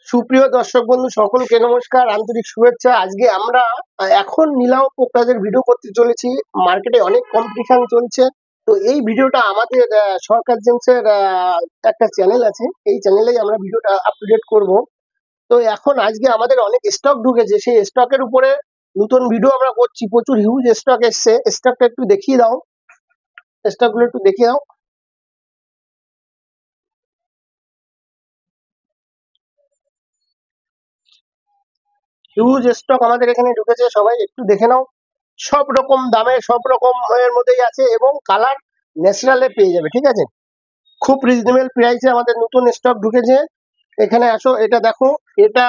সুপ্রিয় দর্শক বন্ধু সকলকে নমস্কার, আন্তরিক শুভেচ্ছা। আজকে আমরা এখন নিলাম পোক্তাদের ভিডিও করতে চলেছি। মার্কেটে অনেক কম্পিটিশন চলছে। তো এই ভিডিওটা আমাদের সরকার জেমসের একটা চ্যানেল আছে, এই চ্যানেলেই আমরা ভিডিওটা আপডেট করব। তো এখন আজকে আমাদের অনেক স্টক ঢুকেছে, সেই স্টকের উপরে নতুন ভিডিও আমরা করছি। প্রচুর হিউজ স্টক এসছে। স্টকটা একটু দেখিয়ে দাও, স্টকগুলো একটু দেখিয়ে দাও। হিউজ স্টক আমাদের এখানে ঢুকেছে, সবাই একটু দেখে নাও। সব রকম দামে সব রকম এর মধ্যেই আছে এবং কালার ন্যাচারালে পেয়ে যাবে, ঠিক আছে। খুব রিজনেবল প্রাইসে আমাদের নতুন স্টক ঢুকেছে। এখানে আসো, এটা দেখো। এটা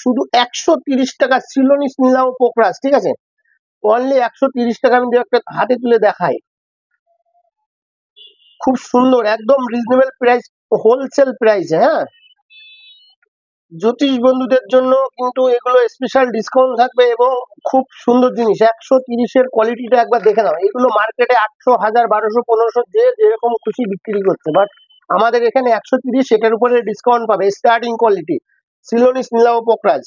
শুধু 130 টাকা সিলোনিস নিলাম পোকরাজ, ঠিক আছে। অনলি 130 টাকা। আমি একটা হাতে তুলে দেখাই, খুব সুন্দর, একদম রিজনেবল প্রাইস, হোলসেল প্রাইসে। হ্যাঁ, জ্যোতিষ বন্ধুদের জন্য কিন্তু এগুলো স্পেশাল ডিসকাউন্ট থাকবে এবং খুব সুন্দর জিনিস। 130-এর কোয়ালিটিটা একবার দেখে নাও। এগুলো মার্কেটে 800, 1000, 1200, 1500 যে যেরকম খুশি বিক্রি করছে, বাট আমাদের এখানে 130, এটার উপরে ডিসকাউন্ট পাবে। স্টার্টিং কোয়ালিটি সিলোনিস নিলাম পোকরাজ।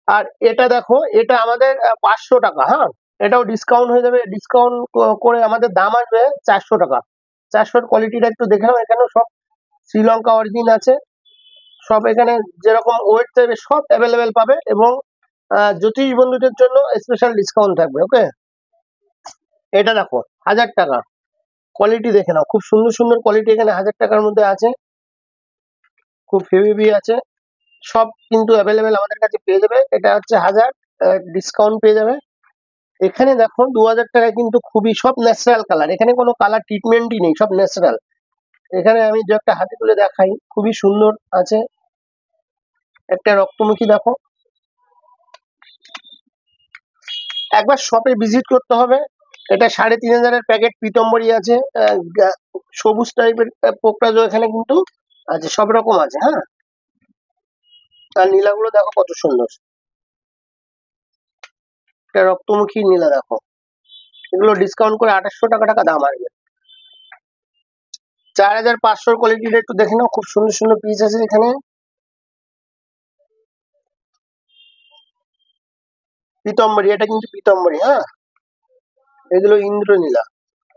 আর এটা দেখো, এটা আমাদের 500 টাকা। হ্যাঁ, এটাও ডিসকাউন্ট হয়ে যাবে। ডিসকাউন্ট করে আমাদের দাম আসবে 400 টাকা। 400-এর কোয়ালিটিটা একটু দেখে নাও। এখানেও সব শ্রীলঙ্কা অরিজিন আছে। সব এখানে যেরকম ওয়েট চাইবে সব অ্যাভেলেবেল পাবে এবং জ্যোতিষ বন্ধুদের জন্য স্পেশাল ডিসকাউন্ট থাকবে। ওকে, এটা দেখো 1000 টাকা। কোয়ালিটি দেখে নাও, খুব সুন্দর সুন্দর কোয়ালিটি এখানে 1000 টাকার মধ্যে আছে। খুব হেভি আছে, সব কিন্তু অ্যাভেলেবেল আমাদের কাছে পেয়ে যাবে। এটা হচ্ছে 1000, ডিসকাউন্ট পেয়ে যাবে। এখানে দেখো 2000 টাকায় কিন্তু খুবই সব ন্যাচারাল কালার। এখানে কোনো কালার ট্রিটমেন্টই নেই, সব ন্যাচারাল। এখানে আমি যে একটা হাতে তুলে দেখাই, খুবই সুন্দর আছে। একটা রক্তমুখী দেখো, একবার শপে ভিজিট করতে হবে। এটা 3500-এর প্যাকেট পিতম্বরী আছে। সবুজ টাইপের পোকরাজও এখানে কিন্তু আছে, সব রকম আছে। হ্যাঁ, আর নীলাগুলো দেখো কত সুন্দর। এটা রক্তমুখী নীলা দেখো। এগুলো ডিসকাউন্ট করে 2800 টাকা দাম আসবে। 4500 কোয়ালিটির একটু দেখে নাও, খুব সুন্দর সুন্দর পিস আছে এখানে। পিতম্বরী, এটা কিন্তু পিতম্বরী। হ্যাঁ, এগুলো ইন্দ্রনীলা।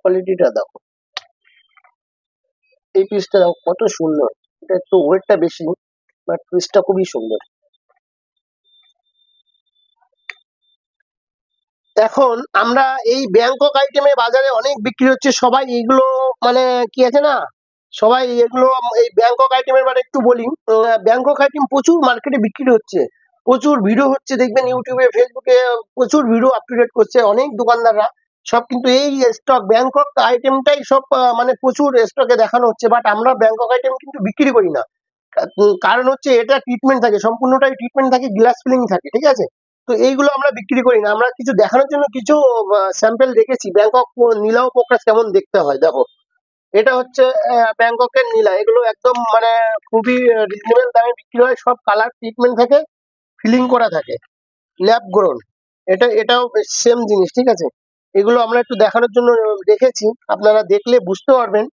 কোয়ালিটিটা দেখো, এই পিসটা দেখো কত সুন্দর। এটা একটু ওয়েটটা বেশি, বাট পিসটা খুবই সুন্দর। এখন আমরা এই ব্যাংকক আইটেমে বাজারে অনেক বিক্রি হচ্ছে। সবাই এইগুলো মানে কি আছে না, সবাই এগুলো এই ব্যাংকক আইটেমের মানে একটু বলি। ব্যাংকক আইটেম প্রচুর মার্কেটে বিক্রি হচ্ছে, প্রচুর ভিডিও হচ্ছে। দেখবেন ইউটিউবে, ফেসবুকে প্রচুর ভিডিও আপডেট করছে অনেক দোকানদাররা। সব কিন্তু এই স্টক ব্যাংকক আইটেমটাই সব মানে প্রচুর স্টকে দেখানো হচ্ছে। বাট আমরা ব্যাংকক আইটেম কিন্তু বিক্রি করি না। কারণ হচ্ছে এটা ট্রিটমেন্ট থাকে, সম্পূর্ণটাই ট্রিটমেন্ট থাকে, গ্লাস ফিলিং থাকে, ঠিক আছে। তো এইগুলো আমরা বিক্রি করি না। আমরা কিছু দেখানোর জন্য কিছু স্যাম্পল রেখেছি। ব্যাংকক নীলাও পোকরাজ কেমন দেখতে হয় দেখো। এটা হচ্ছে ব্যাংককের নীলা। এগুলো একদম মানে খুবই রিজনেবল দামে বিক্রি হয়। সব কালার ট্রিটমেন্ট থাকে, ফিলিং করা থাকে, ল্যাব গ্রোন। এটাও সেম জিনিস, ঠিক আছে। এগুলো আমরা একটু দেখানোর জন্য রেখেছি। আপনারা দেখলে বুঝতে পারবেন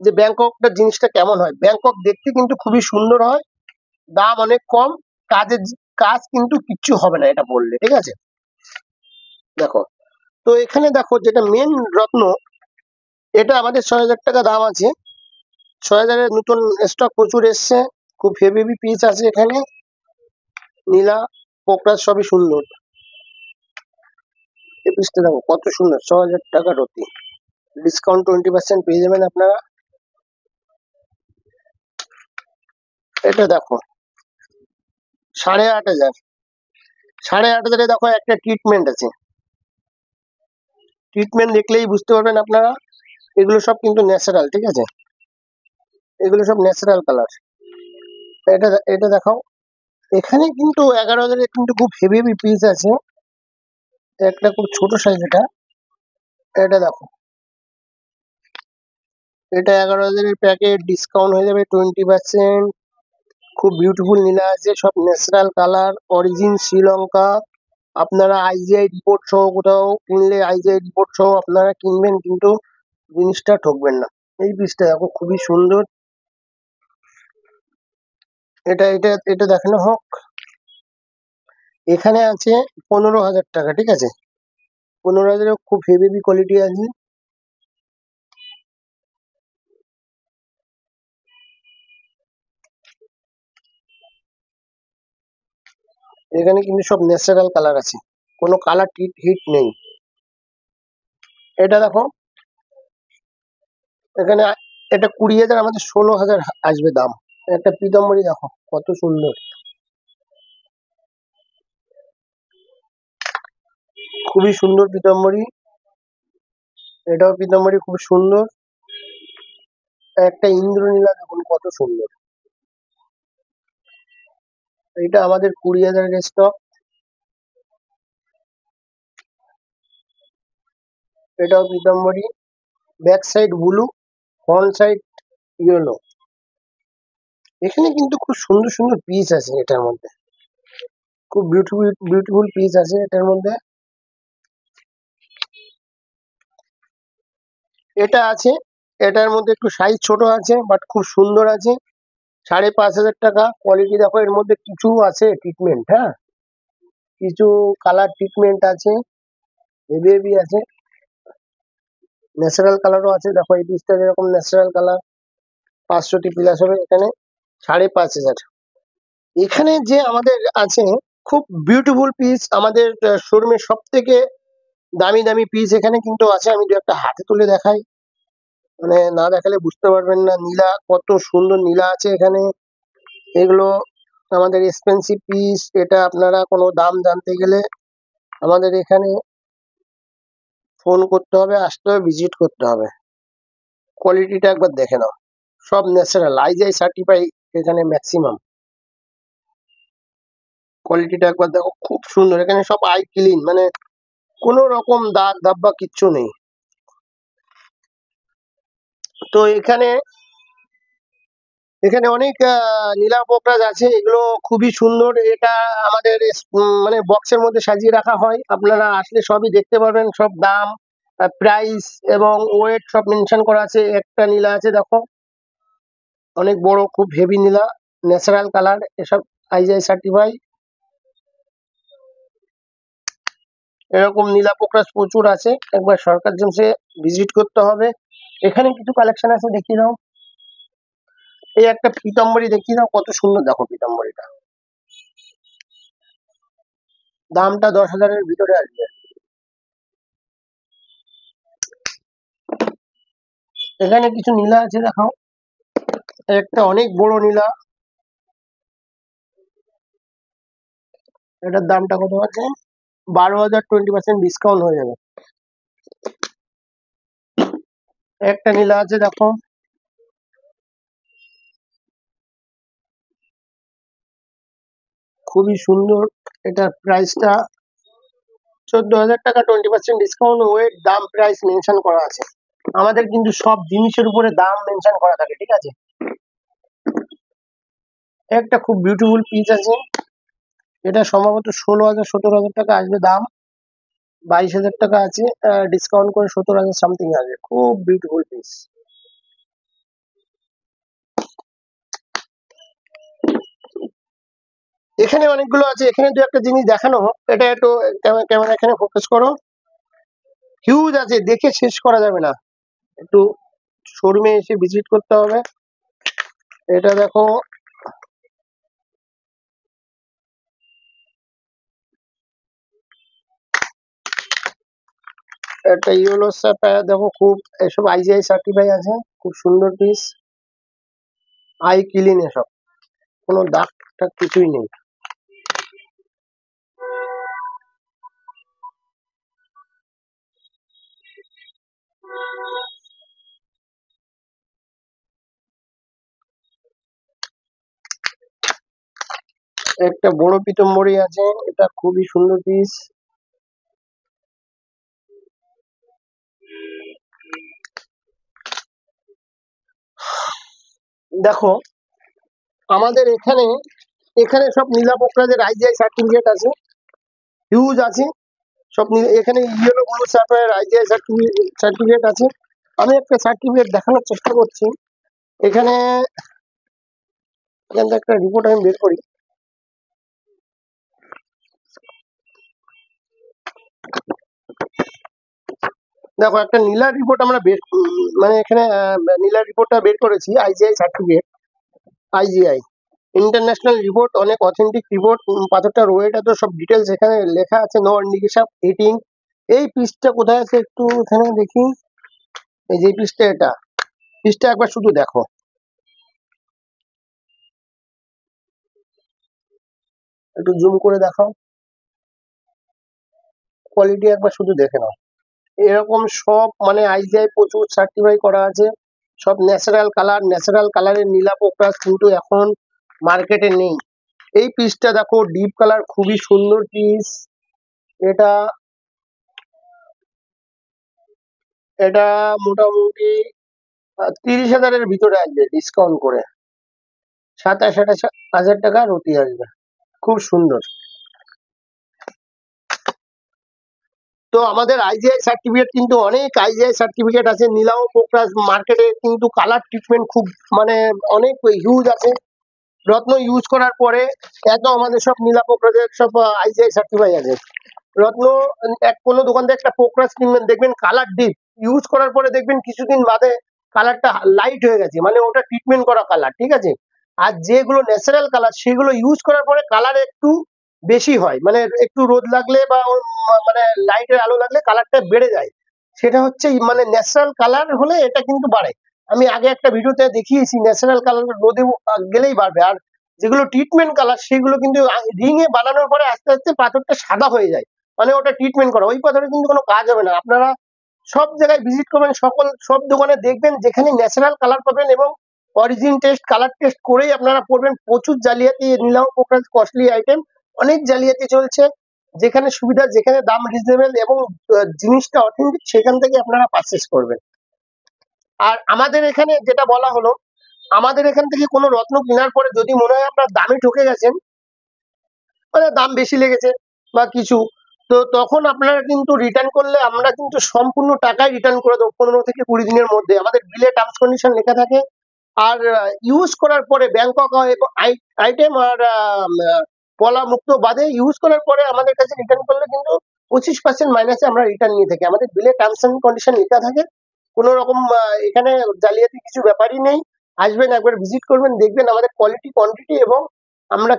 যে ব্যাংককটা জিনিসটা কেমন হয়। ব্যাংকক দেখতে কিন্তু খুবই সুন্দর হয়, দাম অনেক কম, কাজের কাজ কিন্তু কিচ্ছু হবে না এটা বললে, ঠিক আছে। দেখো, তো এখানে দেখো যেটা মেন রত্ন, এটা আমাদের 6000 টাকা দাম আছে। 6000-এর নতুন স্টক প্রচুর এসছে, খুব হেভি পিস আছে এখানে। নীলা পোকরাজ সবই সুন্দর। এই পিসটা দেখো কত সুন্দর, 6000 টাকা রতি। ডিসকাউন্ট 20% পেয়ে যাবেন আপনারা। এটা দেখো 8500। 8500-এ দেখো একটা ট্রিটমেন্ট আছে। ট্রিটমেন্ট দেখলেই বুঝতে পারবেন আপনারা। এগুলো সব কিন্তু ন্যাচারাল, ঠিক আছে। এগুলো সব ন্যাচারাল কালার। এটা এটা দেখাও। এখানে কিন্তু 11,000-এর কিন্তু খুব হেভি পিস আছে। একটা খুব ছোট সাইজ। এটা এটা দেখো, এটা 11,000-এর প্যাকেট, ডিসকাউন্ট হয়ে যাবে 20%। খুব বিউটিফুল নীলা আছে, সব ন্যাচারাল কালার, অরিজিন শ্রীলঙ্কা। আপনারা আইজিআই রিপোর্ট সহ কোথাও কিনলে, আইজিআই রিপোর্ট সহ আপনারা কিনবেন, কিন্তু জিনিসটা ঠকবেন না। এই পিসটা দেখো খুবই সুন্দর। এটা এটা এটা দেখানো হোক। এখানে আছে 15,000 টাকা, ঠিক আছে। 15,000 খুব হেভি কোয়ালিটি আছে। এখানে কিন্তু সব ন্যাচারাল কালার আছে, কোনো কালার হিট নেই। এটা দেখো, এখানে এটা 20,000, আমাদের 16,000 আসবে দাম। একটা পীতাম্বরী দেখো কত সুন্দর, খুবই সুন্দর পীতাম্বরী। এটাও পীতাম্বরী, খুব সুন্দর। একটা ইন্দ্রনীলা দেখুন কত সুন্দর। এটা আমাদের 20,000 স্টক। এটাও Pitambari, back side blue, front side yellow. এখানে কিন্তু খুব সুন্দর সুন্দর পিস আছে এটার মধ্যে, খুব বিউটিফুল বিউটিফুল পিস আছে এটার মধ্যে। এটা আছে, এটার মধ্যে একটু সাইজ ছোট আছে, বাট খুব সুন্দর আছে। 5,500 টাকা। কোয়ালিটি দেখো, এর মধ্যে কিছু আছে ট্রিটমেন্ট, হ্যাঁ, কিছু কালার ট্রিটমেন্ট আছে, হেভি হেভি আছে, ন্যাচারাল কালারও আছে। দেখো এই পিসটা যেরকম ন্যাচারাল কালার, 500টি প্লাস হবে এখানে। 5,500। এখানে যে আমাদের আছে খুব বিউটিফুল পিস, আমাদের শোরুমের সব থেকে দামি দামি পিস এখানে কিন্তু আছে। আমি দু একটা হাতে তুলে দেখাই, মানে না দেখালে বুঝতে পারবেন না। নীলা, কত সুন্দর নীলা আছে এখানে। এগুলো আমাদের এক্সপেন্সিভ পিস। এটা আপনারা কোনো দাম জানতে গেলে আমাদের এখানে ফোন করতে হবে, আসতে হবে, ভিজিট করতে হবে। কোয়ালিটিটা একবার দেখে নাও, সব ন্যাচারাল, আইজিআই সার্টিফাই এখানে ম্যাক্সিমাম। কোয়ালিটিটা একবার দেখো, খুব সুন্দর। এখানে সব আই ক্লিন, মানে কোনো রকম দাগ ধাব্বা কিচ্ছু নেই। তো এখানে এখানে অনেক নীলা পোকরাজ আছে, এগুলো খুবই সুন্দর। এটা আমাদের মানে বক্সের মধ্যে সাজিয়ে রাখা হয়, আপনারা আসলে সবই দেখতে পারবেন। সব দাম, প্রাইস এবং ওয়েট সব মেনশন করা আছে। একটা নীলা আছে দেখো, অনেক বড়, খুব হেভি নীলা, ন্যাচারাল কালার, এসব আইজিআই সার্টিফাই। এরকম নীলা পোকরাজ প্রচুর আছে, একবার সরকার জেমসে ভিজিট করতে হবে। এখানে কিছু কালেকশন আছে, দেখিয়ে দাও। এই একটা পীতাম্বরী দেখিয়ে দাও, কত সুন্দর দেখো পীতাম্বরীটা। দামটা 10,000-এর ভিতরে আসবে। এখানে কিছু নীলা আছে দেখাও, একটা অনেক বড় নীলা। এটার দামটা কত আছে? 12,000, 20% ডিসকাউন্ট হয়ে যাবে। একটা নীলা আছে দেখো, খুবই সুন্দর। এটার প্রাইসটা 14,000 টাকা, 20% ডিসকাউন্ট, ওয়েট, দাম, প্রাইস মেনশন করা আছে। আমাদের কিন্তু সব জিনিসের উপরে দাম মেনশন করা থাকে, ঠিক আছে। একটা খুব বিউটিফুল পিস আছে, এটা সম্ভবত 16,000, 17,000 টাকা আসবে দাম। 22,000 টাকা আছে, ডিসকাউন্ট করে 17,000 সামথিং আসবে। খুব বিউটিফুল পিস। এখানে অনেকগুলো আছে। এখানে দু একটা জিনিস দেখানো হোক, এটা একটু ক্যামেরা এখানে ফোকাস করো। হিউজ আছে, দেখে শেষ করা যাবে না, একটু শোরুমে এসে ভিজিট করতে হবে। এটা দেখো, একটা ইয়েলো স্যাফায়ার দেখো, খুব, এসব আইজিআই সার্টিফাই আছে, খুব সুন্দর পিস, আই ক্লিন, এসব কোনো দাগ টাগ কিছুই নেই। একটা বড় পিতম্বরী আছে, এটা খুবই সুন্দর পিস। দেখো আমাদের এখানে এখানে সব নীলা পোকরাজের আইজিআই সার্টিফিকেট আছে, হিউজ আছে সব। এখানে yellow blue sapphire IGI certificate আছে। আমি একটা সার্টিফিকেট দেখানোর চেষ্টা করছি। এখানে এখান থেকে একটা রিপোর্ট আমি বের করি। দেখো একটা নীলা রিপোর্ট আমরা মানে এখানে নীলা রিপোর্টটা বের করেছি, IGI certificate, IGI international report, অনেক অথেন্টিক রিপোর্ট। পাথরটার ওয়েট এত সব ডিটেলস এখানে লেখা আছে, নো ইন্ডিকেশন হিটিং। এই পিসটা কোথায় আছে একটু এখানে দেখি, এই যে পিসটা, এটা পিসটা একবার শুধু দেখো, একটু জুম করে দেখাও, কোয়ালিটি একবার শুধু দেখে নাও। এরকম সব মানে আইজিআই প্রচুর সার্টিফাই করা আছে, সব ন্যাচারাল কালার। ন্যাচারাল কালারের নীলা পোকরাজ কিন্তু এখন মার্কেটে নেই। এই পিসটা দেখো, ডিপ কালার, খুবই সুন্দর পিস। এটা এটা মোটামুটি 30,000-এর ভিতরে আসবে ডিসকাউন্ট করে, 27-28 হাজার টাকা রতি আসবে, খুব সুন্দর। তো আমাদের আইজিআই সার্টিফিকেট কিন্তু অনেক আইজিআই সার্টিফিকেট আছে। নীলাও পোকরাজ মার্কেটে কিন্তু কালার ট্রিটমেন্ট খুব মানে অনেক হিউজ আছে। রত্ন ইউজ করার পরে এত আমাদের সব নীলা পোকরাজের সব আইজিআই সার্টিফাই আছে। রত্ন কোনো দোকান থেকে একটা পোকরাজ কিনবেন, দেখবেন কালার ডিপ, ইউজ করার পরে দেখবেন কিছুদিন বাদে কালারটা লাইট হয়ে গেছে, মানে ওটা ট্রিটমেন্ট করা কালার, ঠিক আছে। আর যেগুলো ন্যাচারাল কালার সেগুলো ইউজ করার পরে কালার একটু বেশি হয়, মানে একটু রোদ লাগলে বা মানে লাইটের আলো লাগলে কালারটা বেড়ে যায়। সেটা হচ্ছে মানে ন্যাচারাল কালার হলে এটা কিন্তু বাড়ে। আমি আগে একটা ভিডিওতে দেখিয়েছি ন্যাচারাল কালার রোদে গেলেই বাড়বে। আর যেগুলো ট্রিটমেন্ট কালার সেগুলো কিন্তু রিং এ বানানোর পরে আস্তে আস্তে পাথরটা সাদা হয়ে যায়, মানে ওটা ট্রিটমেন্ট করা, ওই পাথরে কিন্তু কোনো কাজ হবে না। আপনারা সব জায়গায় ভিজিট করবেন, সব দোকানে দেখবেন যেখানে ন্যাচারাল কালার পাবেন এবং অরিজিন টেস্ট, কালার টেস্ট করেই আপনারা পড়বেন। প্রচুর জালিয়াতি, নীলাও পোকরাজ কস্টলি আইটেম, অনেক জালিয়াতি চলছে। যেখানে সুবিধা, যেখানে দাম রিজনেবল এবং জিনিসটা অথেন্টিক, সেখান থেকে আপনারা পারচেস করবেন। আর আমাদের এখানে যেটা বলা হলো, আমাদের এখান থেকে কোনো রত্ন কেনার পরে যদি মনে হয় আপনার দামে ঠকে গেছেন, মানে দাম বেশি লেগেছে বা কিছু, তো তখন আপনারা কিন্তু রিটার্ন করলে আমরা কিন্তু সম্পূর্ণ টাকাই রিটার্ন করে দেবো 15 থেকে 20 দিনের মধ্যে। আমাদের বিলে টার্মস কন্ডিশন লেখা থাকে। আর ইউজ করার পরে ব্যাংকক আইটেম আর পলা মুক্ত বাদে ইউজ করার পরে আমাদের কাছে রিটার্ন করলে কিন্তু 25% মাইনাসে আমরা রিটার্ন নিয়ে থাকি। আমাদের বিলে টার্মস এন্ড কন্ডিশন লেখা থাকে। কোনো রকম এখানে জালিয়াতি কিছু ব্যাপারই নেই। আসবেন, একবার ভিজিট করবেন, দেখবেন আমাদের কোয়ালিটি, কোয়ান্টিটি এবং আমরা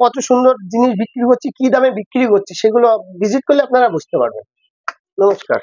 কত সুন্দর জিনিস বিক্রি করছি, কি দামে বিক্রি করছি, সেগুলো ভিজিট করলে আপনারা বুঝতে পারবেন। নমস্কার।